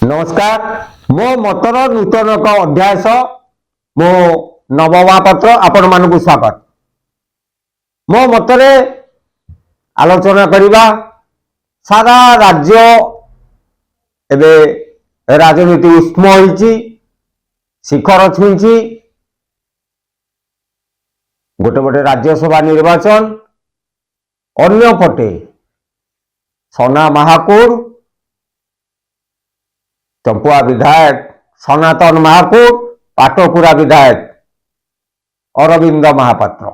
नमस्कार मो मतर नूतन एक अध्याय मो नवमहापात्र आपण मानक स्वागत। मो मतरे आलोचना करिबा सारा राज्य एबे राजनीति उष्म होइछि, शिखर छुईछि। गोटे गोटे राज्यसभा निर्वाचन, अन्य पटे सना महाकूर चंपुआ विधायक सनातन महाकूर, पाटकुरा विधायक अरविंद महापात्र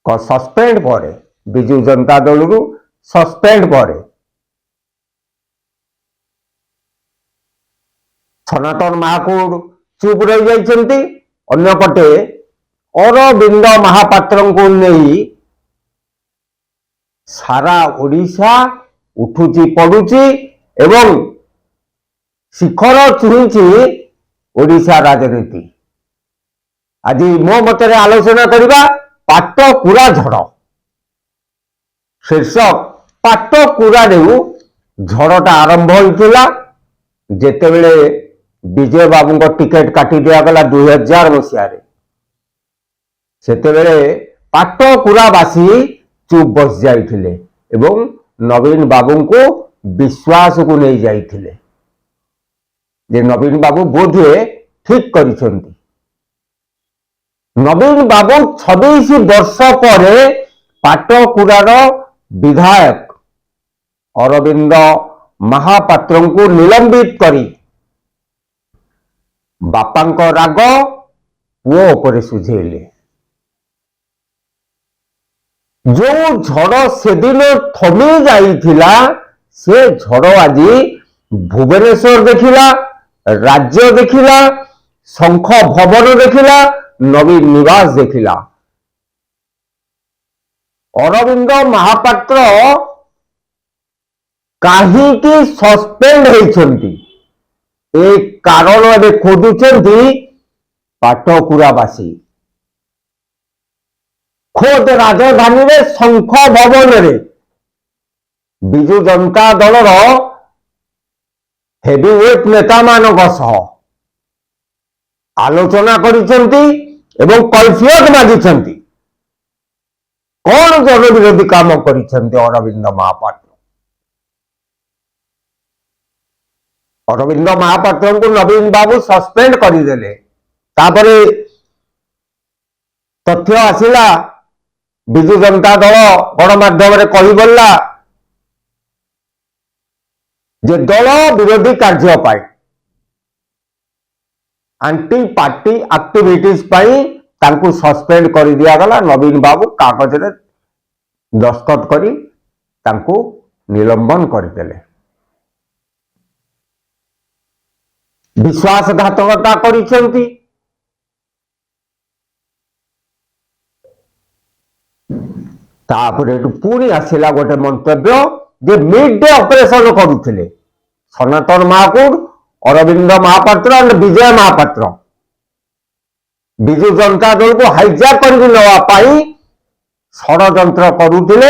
को सस्पेंड पर विजु जनता दल सस्पेंड पर सनातन महाकूर चुप रही जाइछन्ति। अन्य पटे अरविंद महापात्र को नहीं सारा ओडिशा उठुची पड़ुची एवं शिखर छुईछि ओडिशा राजनीति। आज मो मतरे आलोचना करिबा पाटकुरा झड़ शीर्षक। पाटकुरा झड़टा आरंभ होइथिला जेतेबेले विजय बाबू को टिकेट काटी दिया गला 2000 मसीह सेतेबेले पाटकुरावासी चुप बस जाइथिले एवं नवीन बाबू को विश्वास को नहीं जाइथिले जे नवीन बाबू बोधे ठीक करिसेंती। नवीन बाबू 26 वर्ष पर पाटकुरार विधायक अरविंद महापात्र को निलंबित करी बापांक राग पुओ उपरे सुझेले। जो झड़ से दिन थमी जाइथिला से झड़ आज भुवनेश्वर देखिला, राज्य देखिला, शंख भवन देखिला, नवीन निवास देखिला। अरविंद महापात्र कहीं सस्पेंड होइछन्ति एक कारण एबे खोजुछन्ति पाटकुरावासी। खोद राजधानी रे शंख भवन रे विजु जनता दलर हेवीवेट नेता मानक सह आलोचना करिसेंती एवं कैफियत मागिसेंती। कौन जन विरोधी काम करिसेंती अरविंद महापात्र? अरविंद महापात्र को नवीन बाबू सस्पेंड करदेले। तापरे तथ्य आसिला विजु जनता दल गणमाध्यम कही बोलला जे दल विरोधी कार्य पाई आंटी पार्टी एक्टिविटीज पाई तांकु सस्पेंड कर दिया गला। नवीन बाबू कागज रे दस्तखत करी तांकु निलंबन करदेले। विश्वासघातकता करिसेंती। तापरे पुणी आसिला गोटे मंतव्य जे मिड डे ऑपरेशन करुथिले सनातन महाकूर, अरविंद महापात्र और विजय महापात्र विजु जनता दल को हाईजैक कर षड्यंत्र करुथिले।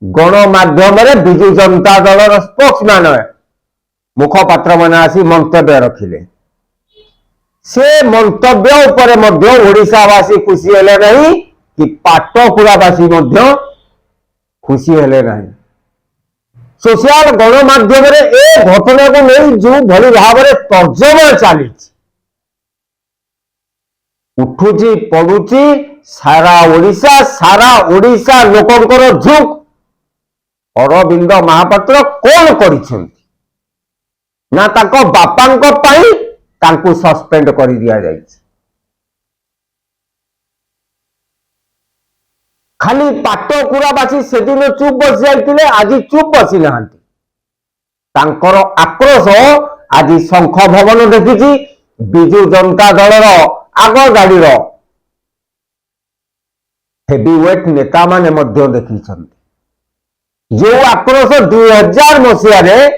गणमाध्यम रे विजु जनता दल स्पोक्समैन मुखपात्र माने आसी मंतव्य रखिले। से मंतव्य उपरे मध्य ओडिशावासी खुशी हेले नहीं कि पाटकुरावासी मध्य खुशी हेले नहीं। सोशल गणमाध्यम ए घटना को नहीं जो भली भाव में तर्जमा चली उठुची पड़ुची सारा ओडिशा लोकंकर झुक अरविंद महापात्र कौन करिसेंती ना ताको बापांक पाई तांकु सस्पेंड कर दिया जाइछि। खाली पाटकुरावासी से दिन चुप बस जाइतिले, आज चुप बसी नाहांती। तांकर आक्रोश आज शंख भवन देखिछि, विजु जनता दलर आग गाड़ी हेवीवेट नेता माने मध्य देखिछन्ति। जो आक्रोश 2000 मसीह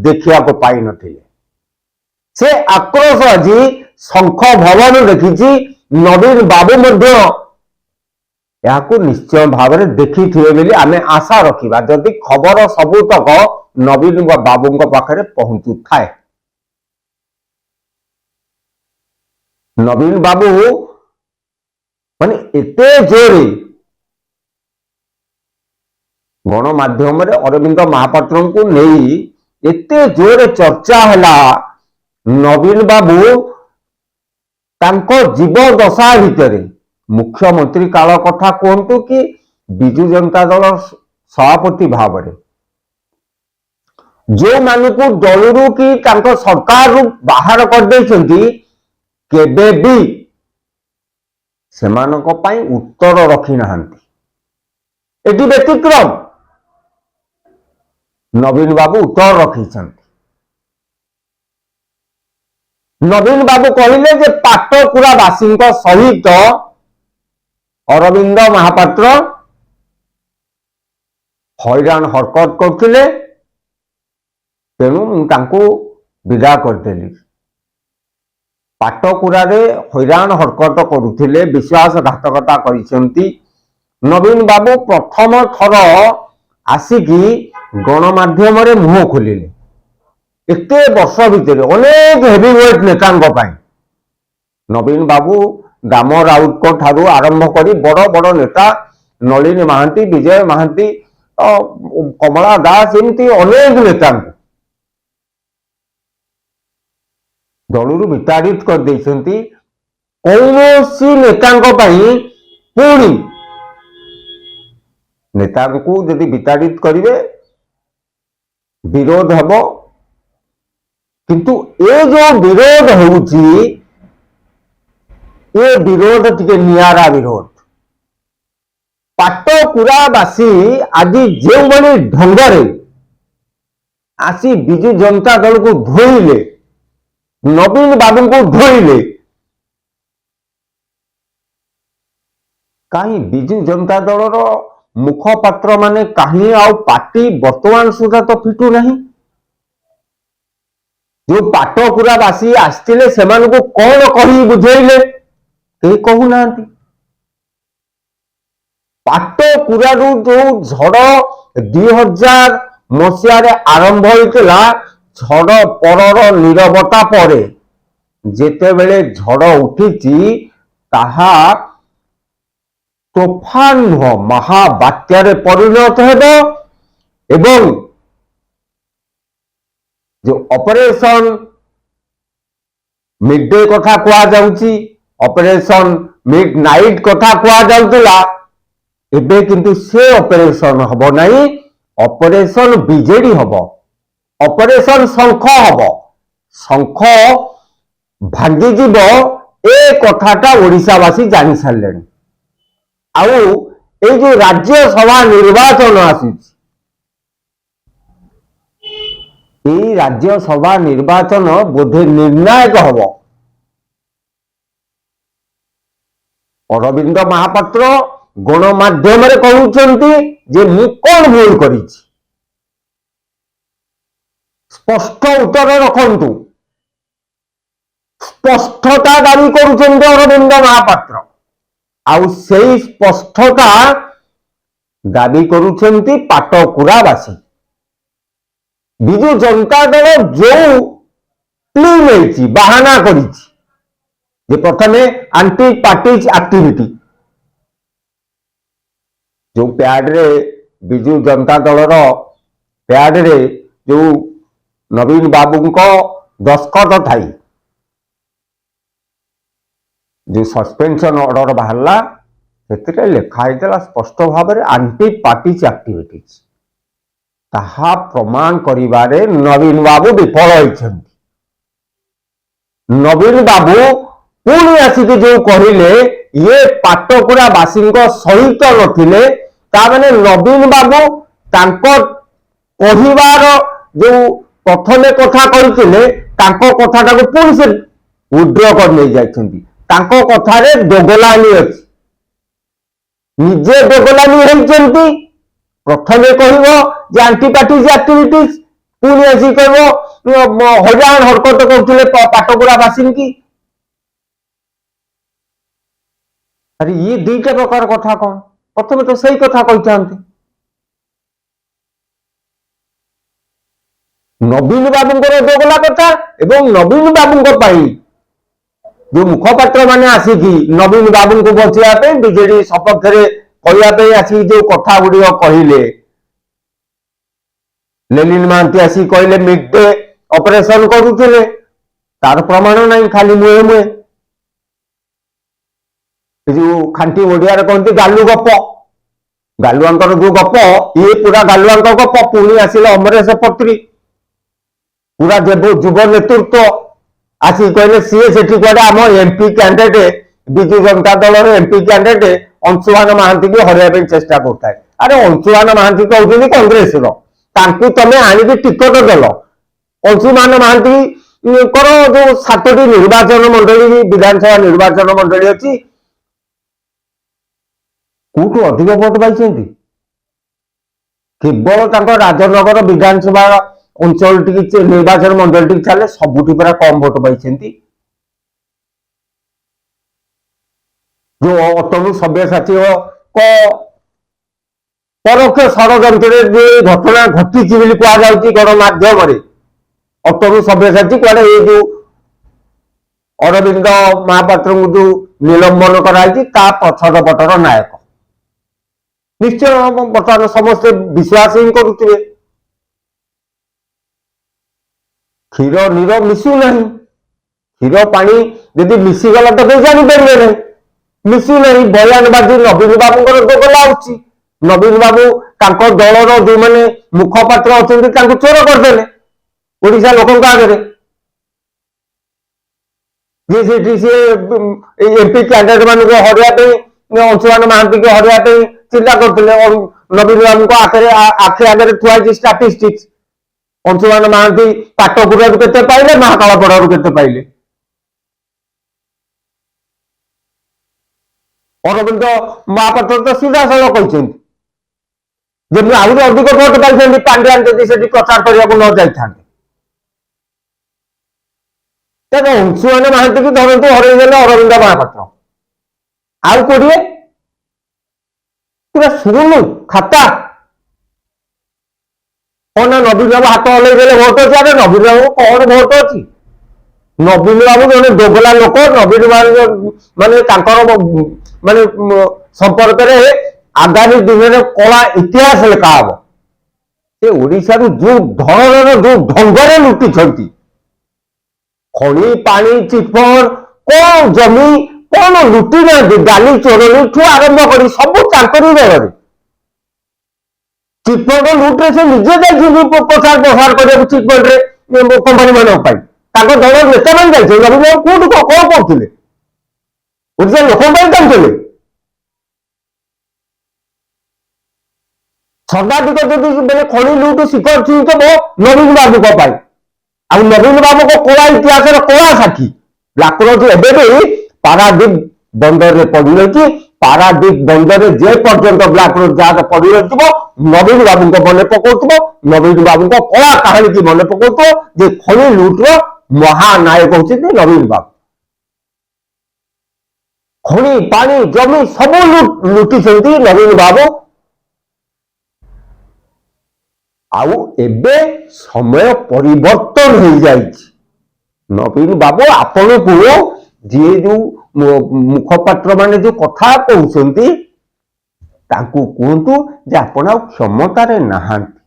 देखिया को पाई नथिले से आक्रोश आज शंख भवन देखिछि। नवीन बाबू मध्य याकू निश्चय भाव में देखी थे आमे आशा रखिबा जदि खबर सबुतक नवीन बाबू पाखे पहुंचु थाए। नवीन बाबू माने एते जोरे गणमाध्यम अरविंद महापात्र को नहीं एते जोरे चर्चा है नवीन बाबू तांको जीव दशा भितर मुख्यमंत्री काल कथा कहतु कि विजु जनता दल सभापति भाव में जो मानक दलू कि सरकार बाहर कर केबे भी सेमानक पाई उत्तर रखी ना एटी व्यतिक्रम नवीन बाबू उत्तर रखी नवीन बाबू कहले जे पाटकुरावासी सहित अरविंद महापात्र हैरान हरकत करते तेणु विदा करदेली पाटकुरा हैरान हरकत करुले विश्वासघातकता करिसेंती नवीन बाबू प्रथम थर आसिकी गणमाध्यम मुह खोलिले एते वर्ष भितर अनेक हेवीवेट नेता नवीन बाबू दाम राउत ठारू आरंभ कर बड़ बड़ नेता नलिनी महांती विजय महांती कमला दास एमती अनेक नेता दलू विताड़ित कर देइछंती कौनसी नेता पुणी नेता को यदि विताड़ित करेंगे विरोध हम किंतु ए जो विरोध होउची ये विरोध टिके नियारा विरोध पाटकुरावासी आज जो भली ढंगरे आसी विजु जनता दल को धोइले नवीन बाबू को धोइले कहीं विजु जनता दल मुखपात्र माने कहीं आउ पार्टी वर्तमान सुधा तो फिटू नहीं जो पाटकुरावासी आसते से कौन कही बुझेले कहीं कहूना पाटकुरा जो झड़ 2000 मसीह आरंभ होता झड़ परर नीरवता पर जेतेबेले झड़ उठी ताहा तोफान नुह महाबात्यारे परिणत हेब एवं जो ऑपरेशन मिड डे कथा कहा जाउची ऑपरेशन मिड नाइट कथा कहा जाउतला एबे किंतु से ऑपरेशन हबो नहीं ऑपरेशन बीजेडी हबो ऑपरेशन शंख हबो शंख भांगी जीव ए कथाटा ओडिशावासी जानि सारलेनी आउ ए जो राज्यसभा निर्वाचन आसी राज्यसभा निर्वाचन बोधे निर्णायक हब अरविंद महापात्र गणमाध्यम कहते जे मु कौन भूल करी स्पष्ट उत्तर रखंतु स्पष्टता दावी करुछन्ते अरविंद महापात्र आउ सेई स्पष्टता दावी करुछन्ति पाटकुरावासी विजु जनता दल जो प्ली नहीं बाहाना करी प्रथमे आंटी पार्टीज एक्टिविटी जो पैड रे विजु जनता दलर पैड रे जो नवीन बाबू को दस्खत थाई जो सस्पेंशन ऑर्डर बाहरला से लिखाई स्पष्ट भाव में आंटी पार्टीज एक्टिविटीज ताहा प्रमाण करिबारे नवीन बाबू विफल होइछन्ति नवीन बाबू पुणी आसिक जो कहले ये पाटकुरावासी सहित नथिले तामाने नवीन बाबू तांको कहिबार जो प्रथमे कथा कहिथिले तांको कथाटा को पुणी से विड्रॉ कर नै जाइछन्ति तांको कथारे दोगलानी अछि निजे दोगलानी होइछन्ति प्रथमे कह आंटी पार्टीज एक्टिविटीज पुणी आसी कह हैरान हरकत करते पाटकुरावासी की अरे ये दुईटा प्रकार कथा कौन प्रथम तो सही कथा कहते नवीन बाबू दोगला कथा एवं नवीन बाबू जो मुखपात्र माने आसिकी नवीन बाबू को बचाइबा बीजेडी सपक्ष में आसिक जो कथा गुड़िक कहले लेलिन महांती आसिक कहले मिड डे ऑपरेशन करुले तार प्रमाण नहीं खाली मुहे मुहे जो खांटी ओडिया कहते गालु गप गालुआंकर जो गप ये पूरा गालुआंक गप पुणी आसिले अमरेश पत्री पूरा युव नेतृत्व आसिक कहले सी से आम MP candidate Biju Janata Dal MP candidate Anshuman Mahanti को हरवा चेष्टा करता है। अरे अंशुमान महांती कहते कांग्रेस तमें आणिक टिकट देल अंशुमान महांती जो 7टी निर्वाचन मंडली विधानसभा निर्वाचन मंडली अच्छी कौटू अधिक भोट पाई केवल राजनगर विधानसभा अंचल टी निर्वाचन मंडल टी चले सबुठी पूरा कम भोट पाई जो अतनु सब्यसाची परोक्ष षड़यंत्र घटना घटी कहुच्छी गणमाध्यम अतनु सब्यसाची कड़े ये जो अरविंद महापात्र जो निलंबन कराई पछद पटर नायक निश्चय बर्तमान समस्ते विश्वास ही करुवे क्षीर नीर मिशु ना क्षीर पानी यदि मिशीगला तो कोई जापर नहीं मिशु नहीं बयानबाजी नवीन बाबू दोग लाउची नवीन बाबू दलर जो मैंने मुखपात्र अच्छा चोर करदे ओडिशा लोक आगे एमपी कैंडिडेट मान हरवा अंशुमान महांती को हरवा चिंता करते नवीन बाबू को आखि आगे थुआई स्टाटिस्टिक्स अंशुमान महांती पाटकुरा के पाइले महाकालपड़ा के पाइले अरविंद महापात्र तो सीधा साल कहते जब आहरी अधिक भोट पाई पांड्यान जदि से प्रचार करने को न जाते अंशुमान महांती की धरतु हरईदेले अरविंद महापात्र आउ कोड़े पूरा शून्य खाता कौन नवीन बाबू हाथ हलईदे भोट अच्छी अरे नवीन बाबू कौन भोट अच्छी नवीन बाबू जन दोगला लोक नवीन बाबू माने माने संपर्क आगामी दिन में कला इतिहास लिखा हम से ओडिशा जो धरण जो ढंगे लुटि खनि पानी चिटफंड कौन जमी कौन लुटि ना गाली चोरनी ठू आरंभ कर सब चाकरी दल चिटफंड लुट्रे से निजे प्रचार प्रसार कर चिटफंड कंपानी मान दल नेता मान जाइए नवीन बाबू कौट कौन करते ओडिशा लोक चाहते सर्वाधिक जदि मैंने खनि लुट शिखर छुईब नवीन बाबू आ नवीन बाबू को कला इतिहास कला साक्षी ब्लाकरोज एवं पारादीप बंदर में पड़ रही पारादीप बंदर में जे पर्यंत ब्लाकरोज जहाज पड़ रही नवीन बाबू को मन पकाउव नवीन बाबू को कला कहानी की मन पकाउव जे खनि लुट्र महानायक होती नवीन बाबू खनि पानी जमी सब लुटि नवीन बाबू आउ एबे समय परिवर्तन हो जाए नवीन बाबू आपण को जी जो मुखपात्र माने जो कथा कहते कहतु जे आपण आ क्षमतार नहांती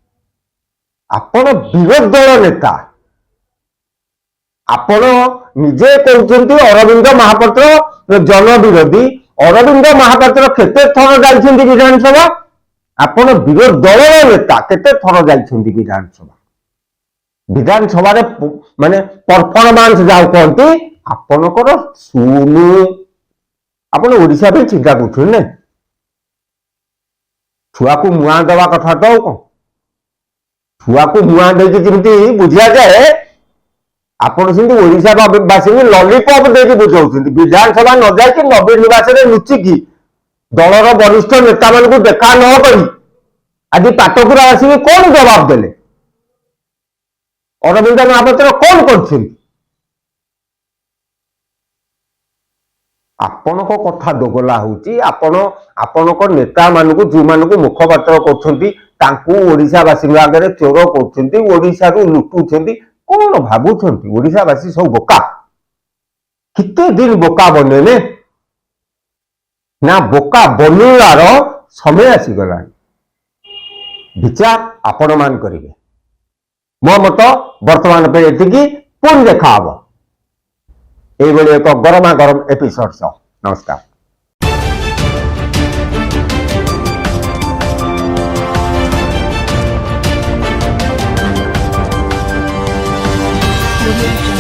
आपण विरोध दल नेता आपण निजे कहते अरविंद महापात्र जन विरोधी अरविंद महापात्र केते थर जाइछन्ती विधानसभा आपण विरोध दल नेता केते थर जाइछन्ती विधानसभा माने परफॉर्मेंस जाऊ कहते आपणकर सुनु आपण ओडिशा पे चिंता करछन छुआ को मुआ दवा कथा तो कौन छुआ को मुआ देकी जेमती बुझिया जाए आपण सिंधी ओडिशा बासी लॉलीपॉप देकी बुझाउछन्ती विधानसभा न जाए कि नवीन निवास रे लुचिकी दलर वरिष्ठ नेता मान को देखा न करी आज पाटकुरा आसिक कौन जवाब देले अरविंद महापात्र कौन कर आपण को कथा दोगला होची आपण को नेता मान को जो मान को मुखपात्र कर ओडिशावासी आगे चोर कर, कितने दिन बोका बनेने ना बोका बनूलार समय आसीगला विचार आपण मान करेंगे मो मत वर्तमान पे ये पुणी देखा हम ये एक गरमा गरम एपिसोड सह नमस्कार। Audio Jungle.